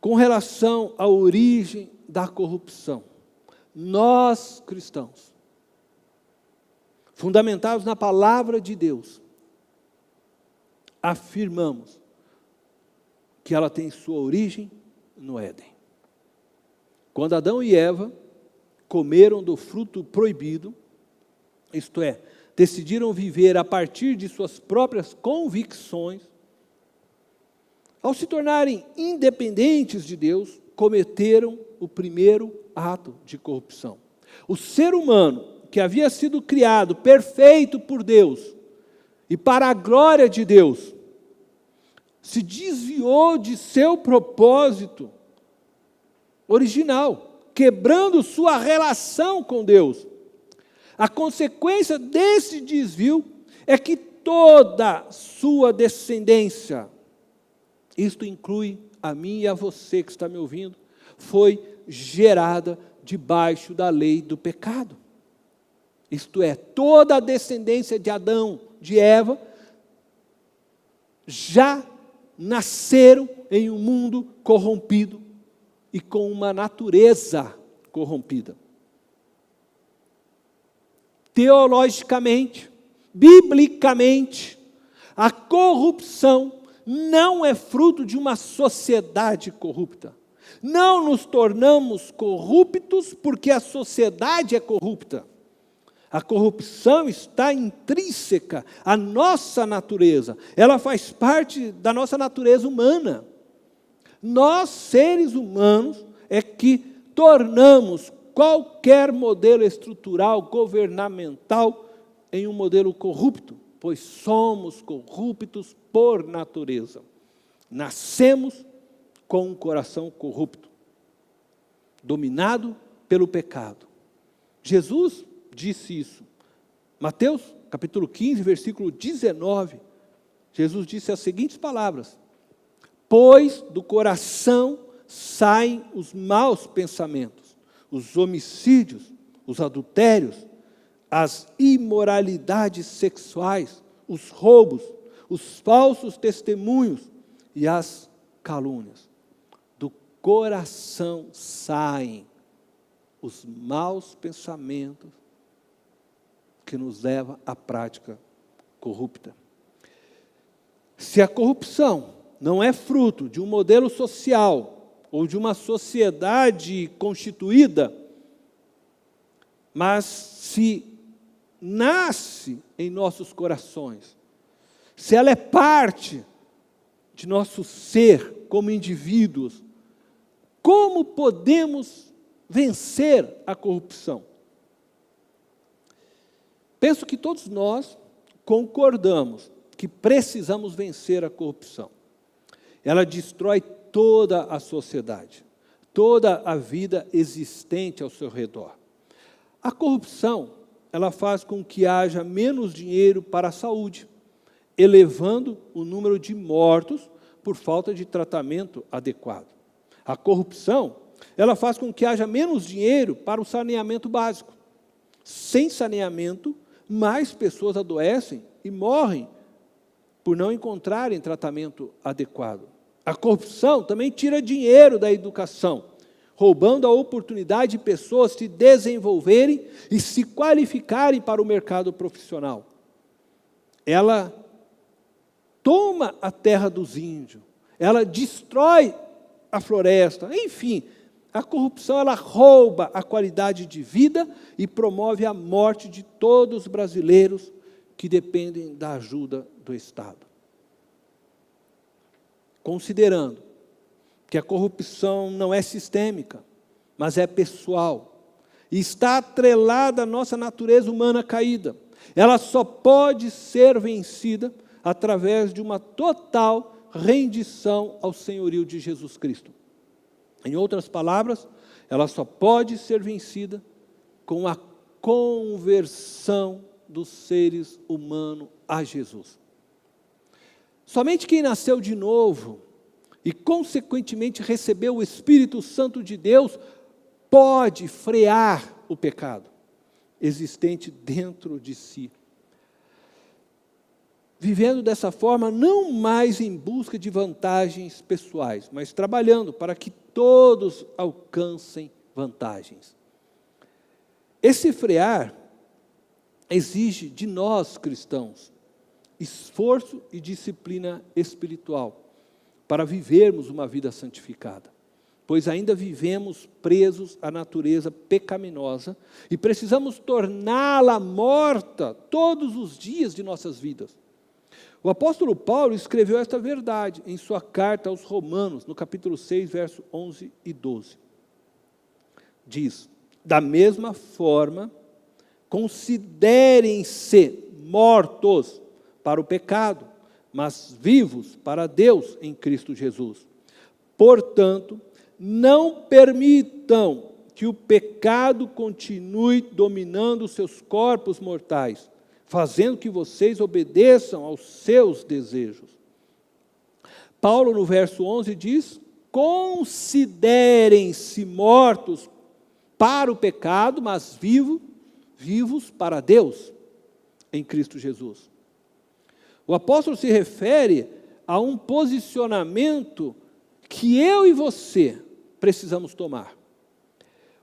Com relação à origem da corrupção, nós cristãos, fundamentados na palavra de Deus, afirmamos que ela tem sua origem no Éden. Quando Adão e Eva comeram do fruto proibido, isto é, decidiram viver a partir de suas próprias convicções, ao se tornarem independentes de Deus, cometeram o primeiro ato de corrupção. O ser humano, que havia sido criado perfeito por Deus e para a glória de Deus, se desviou de seu propósito original, quebrando sua relação com Deus. A consequência desse desvio é que toda sua descendência, isto inclui a mim e a você que está me ouvindo, foi gerada debaixo da lei do pecado. Isto é, toda a descendência de Adão, de Eva, já nasceram em um mundo corrompido e com uma natureza corrompida. Teologicamente, biblicamente, a corrupção não é fruto de uma sociedade corrupta. Não nos tornamos corruptos porque a sociedade é corrupta. A corrupção está intrínseca à nossa natureza. Ela faz parte da nossa natureza humana. Nós, seres humanos, é que tornamos qualquer modelo estrutural, governamental, em um modelo corrupto, pois somos corruptos por natureza. Nascemos com um coração corrupto, dominado pelo pecado. Jesus disse isso. Mateus, capítulo 15, versículo 19, Jesus disse as seguintes palavras: pois do coração saem os maus pensamentos, os homicídios, os adultérios, as imoralidades sexuais, os roubos, os falsos testemunhos e as calúnias. Do coração saem os maus pensamentos que nos levam à prática corrupta. Se a corrupção não é fruto de um modelo social ou de uma sociedade constituída, mas se nasce em nossos corações, se ela é parte de nosso ser como indivíduos, como podemos vencer a corrupção? Penso que todos nós concordamos que precisamos vencer a corrupção. Ela destrói toda a sociedade, toda a vida existente ao seu redor. A corrupção, ela faz com que haja menos dinheiro para a saúde, elevando o número de mortos por falta de tratamento adequado. A corrupção, ela faz com que haja menos dinheiro para o saneamento básico. Sem saneamento, mais pessoas adoecem e morrem por não encontrarem tratamento adequado. A corrupção também tira dinheiro da educação, roubando a oportunidade de pessoas se desenvolverem e se qualificarem para o mercado profissional. Ela toma a terra dos índios, ela destrói a floresta, enfim, a corrupção ela rouba a qualidade de vida e promove a morte de todos os brasileiros que dependem da ajuda do Estado. Considerando que a corrupção não é sistêmica, mas é pessoal, e está atrelada à nossa natureza humana caída, ela só pode ser vencida através de uma total rendição ao senhorio de Jesus Cristo. Em outras palavras, ela só pode ser vencida com a conversão dos seres humanos a Jesus. Somente quem nasceu de novo e, consequentemente, recebeu o Espírito Santo de Deus pode frear o pecado existente dentro de si. Vivendo dessa forma, não mais em busca de vantagens pessoais, mas trabalhando para que todos alcancem vantagens. Esse frear exige de nós, cristãos, esforço e disciplina espiritual para vivermos uma vida santificada, pois ainda vivemos presos à natureza pecaminosa e precisamos torná-la morta todos os dias de nossas vidas. O apóstolo Paulo escreveu esta verdade em sua carta aos Romanos, no capítulo 6, versos 11 e 12. Diz: da mesma forma, considerem-se mortos para o pecado, mas vivos para Deus em Cristo Jesus. Portanto, não permitam que o pecado continue dominando os seus corpos mortais, fazendo que vocês obedeçam aos seus desejos. Paulo, no verso 11, diz: considerem-se mortos para o pecado, mas vivos para Deus, em Cristo Jesus. O apóstolo se refere a um posicionamento que eu e você precisamos tomar.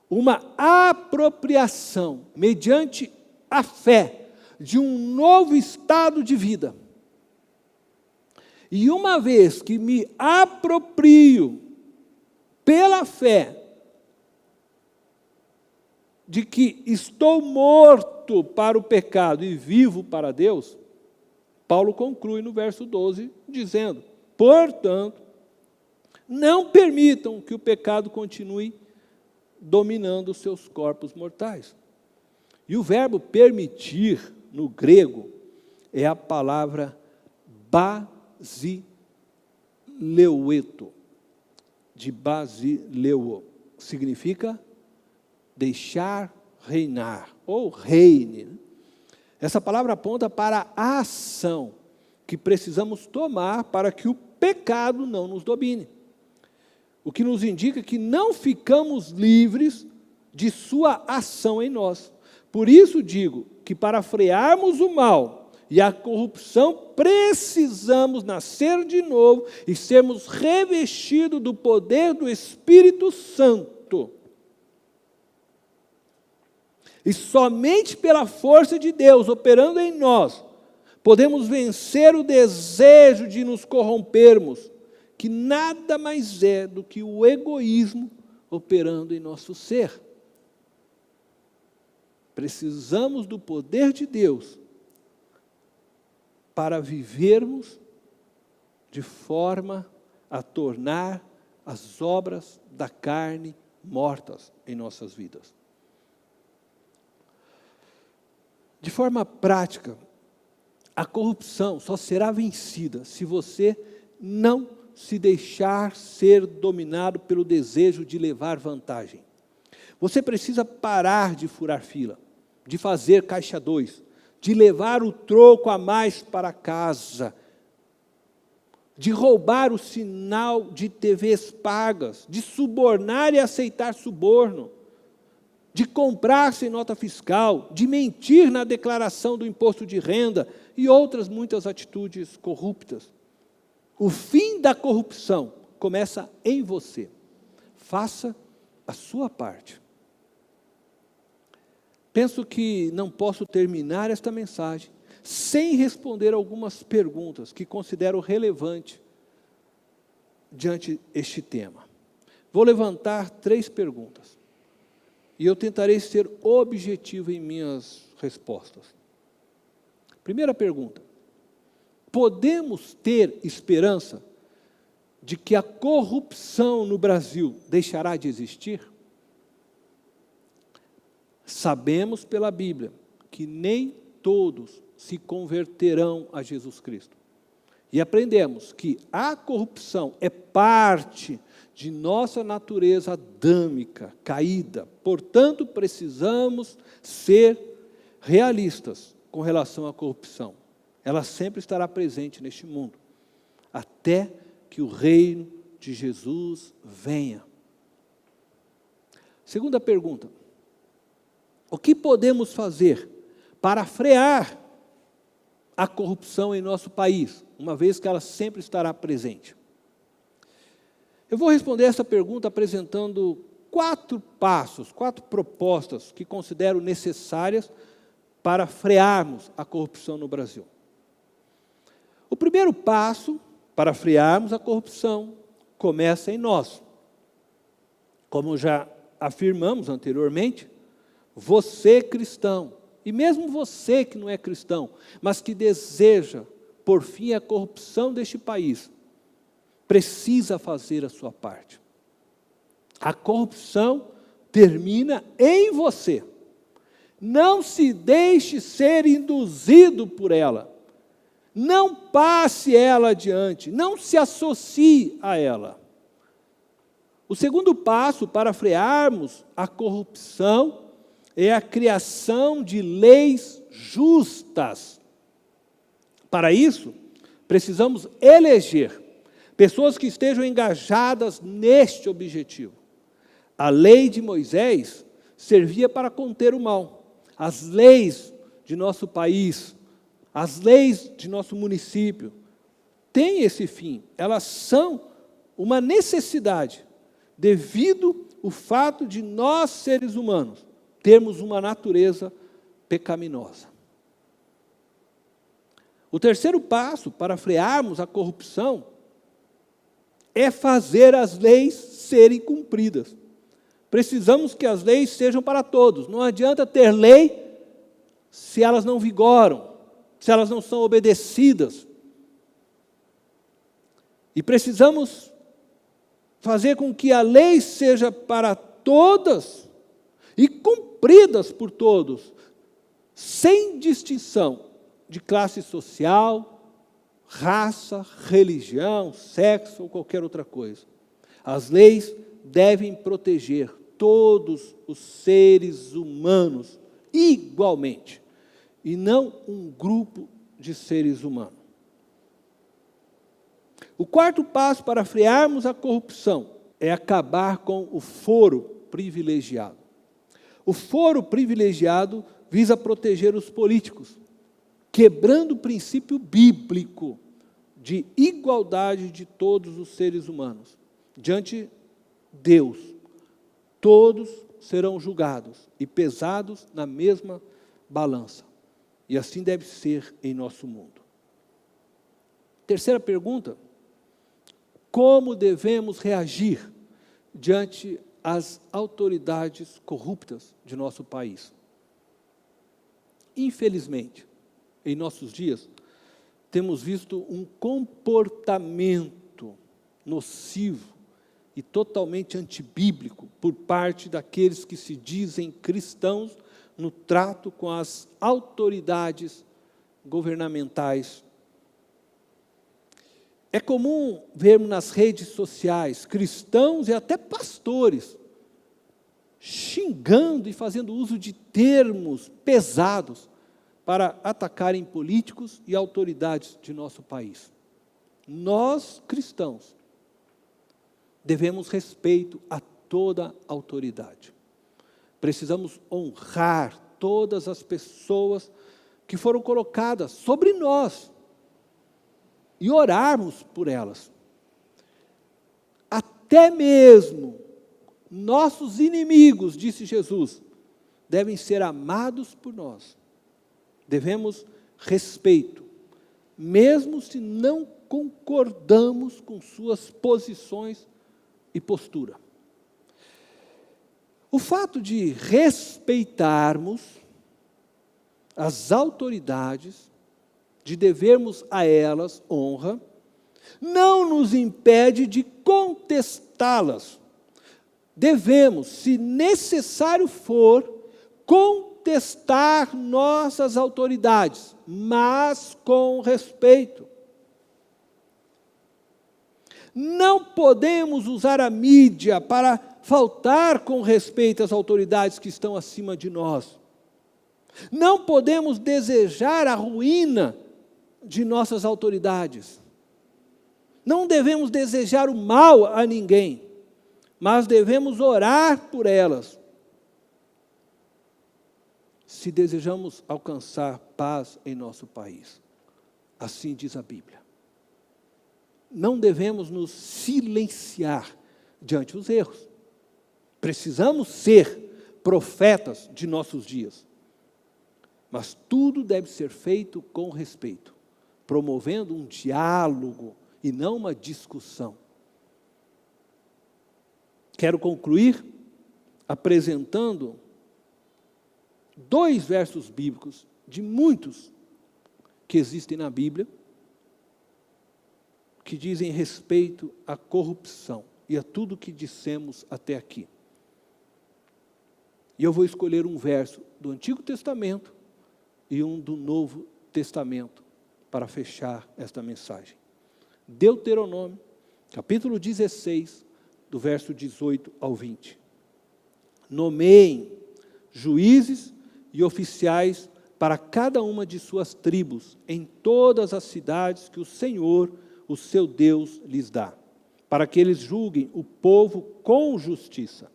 Uma apropriação, mediante a fé, de um novo estado de vida. E uma vez que me aproprio pela fé de que estou morto para o pecado e vivo para Deus, Paulo conclui no verso 12, dizendo: portanto, não permitam que o pecado continue dominando os seus corpos mortais. E o verbo permitir, no grego, é a palavra basileueto, de basileuo, significa deixar reinar, ou reine. Essa palavra aponta para a ação que precisamos tomar para que o pecado não nos domine. O que nos indica que não ficamos livres de sua ação em nós. Por isso digo que para frearmos o mal e a corrupção, precisamos nascer de novo e sermos revestidos do poder do Espírito Santo. E somente pela força de Deus operando em nós, podemos vencer o desejo de nos corrompermos, que nada mais é do que o egoísmo operando em nosso ser. Precisamos do poder de Deus para vivermos de forma a tornar as obras da carne mortas em nossas vidas. De forma prática, a corrupção só será vencida se você não se deixar ser dominado pelo desejo de levar vantagem. Você precisa parar de furar fila, de fazer caixa 2, de levar o troco a mais para casa, de roubar o sinal de TVs pagas, de subornar e aceitar suborno, de comprar sem nota fiscal, de mentir na declaração do imposto de renda e outras muitas atitudes corruptas. O fim da corrupção começa em você. Faça a sua parte. Penso que não posso terminar esta mensagem sem responder algumas perguntas que considero relevantes diante deste tema. Vou levantar 3 perguntas. E eu tentarei ser objetivo em minhas respostas. Primeira pergunta: podemos ter esperança de que a corrupção no Brasil deixará de existir? Sabemos pela Bíblia que nem todos se converterão a Jesus Cristo. E aprendemos que a corrupção é parte de nossa natureza adâmica, caída. Portanto, precisamos ser realistas com relação à corrupção. Ela sempre estará presente neste mundo, até que o reino de Jesus venha. Segunda pergunta: o que podemos fazer para frear a corrupção em nosso país, uma vez que ela sempre estará presente? Eu vou responder essa pergunta apresentando 4 passos, 4 propostas que considero necessárias para frearmos a corrupção no Brasil. O primeiro passo para frearmos a corrupção começa em nós. Como já afirmamos anteriormente, você cristão, e mesmo você que não é cristão, mas que deseja por fim a corrupção deste país, precisa fazer a sua parte. A corrupção termina em você. Não se deixe ser induzido por ela. Não passe ela adiante. Não se associe a ela. O segundo passo para frearmos a corrupção é a criação de leis justas. Para isso, precisamos eleger pessoas que estejam engajadas neste objetivo. A lei de Moisés servia para conter o mal. As leis de nosso país, as leis de nosso município, têm esse fim. Elas são uma necessidade, devido ao fato de nós, seres humanos, termos uma natureza pecaminosa. O terceiro passo para frearmos a corrupção é fazer as leis serem cumpridas. Precisamos que as leis sejam para todos. Não adianta ter lei se elas não vigoram, se elas não são obedecidas. E precisamos fazer com que a lei seja para todas e cumpridas por todos, sem distinção de classe social, raça, religião, sexo ou qualquer outra coisa. As leis devem proteger todos os seres humanos igualmente, e não um grupo de seres humanos. O quarto passo para frearmos a corrupção é acabar com o foro privilegiado. O foro privilegiado visa proteger os políticos, quebrando o princípio bíblico de igualdade de todos os seres humanos. Diante de Deus, todos serão julgados e pesados na mesma balança. E assim deve ser em nosso mundo. Terceira pergunta: como devemos reagir diante as autoridades corruptas de nosso país? Infelizmente, em nossos dias, temos visto um comportamento nocivo e totalmente antibíblico por parte daqueles que se dizem cristãos no trato com as autoridades governamentais. É comum vermos nas redes sociais cristãos e até pastores xingando e fazendo uso de termos pesados para atacarem políticos e autoridades de nosso país. Nós, cristãos, devemos respeito a toda autoridade. Precisamos honrar todas as pessoas que foram colocadas sobre nós e orarmos por elas. Até mesmo nossos inimigos, disse Jesus, devem ser amados por nós. Devemos respeito, mesmo se não concordamos com suas posições e postura. O fato de respeitarmos as autoridades, de devermos a elas honra, não nos impede de contestá-las. Devemos, se necessário for, contestar nossas autoridades, mas com respeito. Não podemos usar a mídia para faltar com respeito às autoridades que estão acima de nós. Não podemos desejar a ruína de nossas autoridades. Não devemos desejar o mal a ninguém, mas devemos orar por elas, se desejamos alcançar paz em nosso país. Assim diz a Bíblia. Não devemos nos silenciar diante dos erros. Precisamos ser profetas de nossos dias. Mas tudo deve ser feito com respeito, promovendo um diálogo e não uma discussão. Quero concluir apresentando 2 versos bíblicos, de muitos que existem na Bíblia, que dizem respeito à corrupção e a tudo que dissemos até aqui. E eu vou escolher um verso do Antigo Testamento e um do Novo Testamento para fechar esta mensagem. Deuteronômio, capítulo 16, do verso 18 ao 20. Nomeiem juízes e oficiais para cada uma de suas tribos, em todas as cidades que o Senhor, o seu Deus, lhes dá, para que eles julguem o povo com justiça.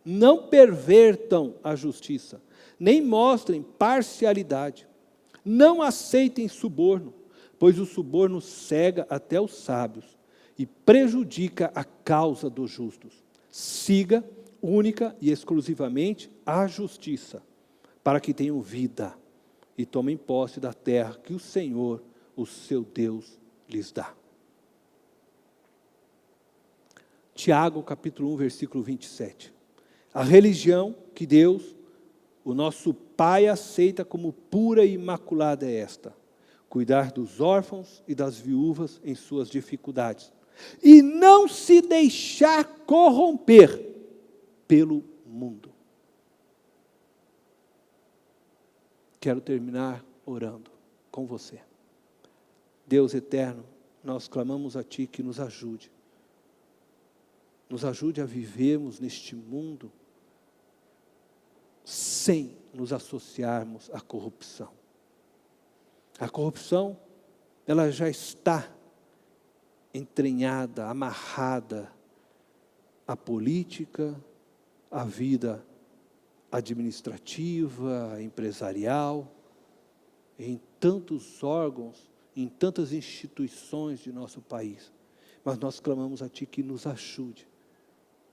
Não pervertam a justiça, nem mostrem parcialidade. Não aceitem suborno, pois o suborno cega até os sábios e prejudica a causa dos justos. Siga única e exclusivamente a justiça, para que tenham vida e tomem posse da terra que o Senhor, o seu Deus, lhes dá. Tiago, capítulo 1, versículo 27. A religião que Deus, o nosso Pai, aceita como pura e imaculada é esta: cuidar dos órfãos e das viúvas em suas dificuldades, e não se deixar corromper pelo mundo. Quero terminar orando com você. Deus eterno, nós clamamos a Ti que nos ajude. Nos ajude a vivermos neste mundo sem nos associarmos à corrupção. A corrupção, ela já está entranhada, amarrada à política, à vida administrativa, empresarial, em tantos órgãos, em tantas instituições de nosso país. Mas nós clamamos a Ti que nos ajude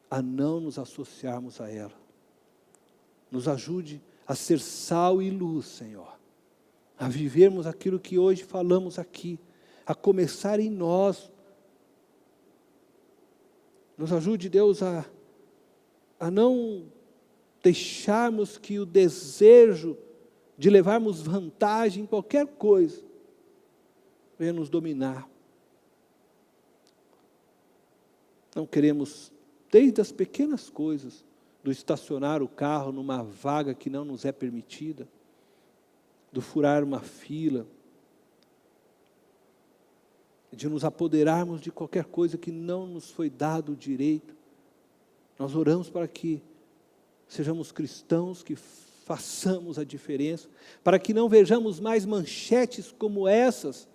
a não nos associarmos a ela. Nos ajude a ser sal e luz, Senhor. A vivermos aquilo que hoje falamos aqui, a começar em nós. Nos ajude, Deus, a não deixarmos que o desejo de levarmos vantagem em qualquer coisa venha nos dominar. Não queremos, desde as pequenas coisas, do estacionar o carro numa vaga que não nos é permitida, do furar uma fila, de nos apoderarmos de qualquer coisa que não nos foi dado o direito. Nós oramos para que sejamos cristãos, que façamos a diferença, para que não vejamos mais manchetes como essas,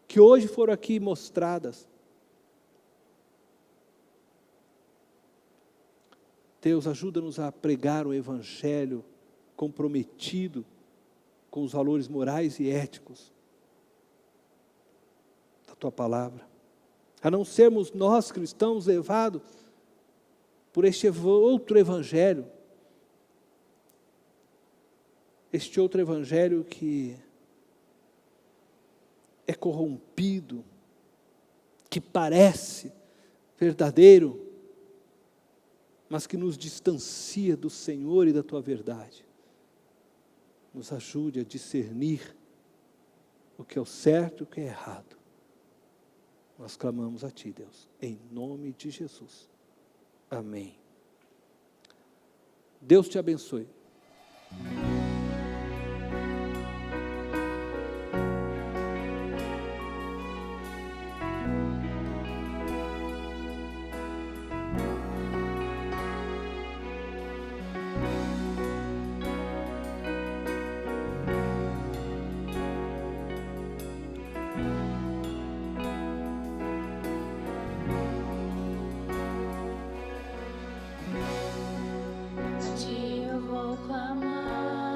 que hoje foram aqui mostradas. Deus, ajuda-nos a pregar o Evangelho comprometido com os valores morais e éticos da Tua palavra. A não sermos nós, cristãos, levados por este outro Evangelho. Este outro Evangelho que é corrompido, que parece verdadeiro, mas que nos distancia do Senhor e da Tua verdade. Nos ajude a discernir o que é o certo e o que é errado. Nós clamamos a Ti, Deus, em nome de Jesus. Amém. Deus te abençoe. A Ti eu vou clamar.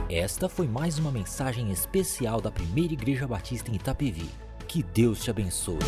Esta foi mais uma mensagem especial da Primeira Igreja Batista em Itapevi. Que Deus te abençoe.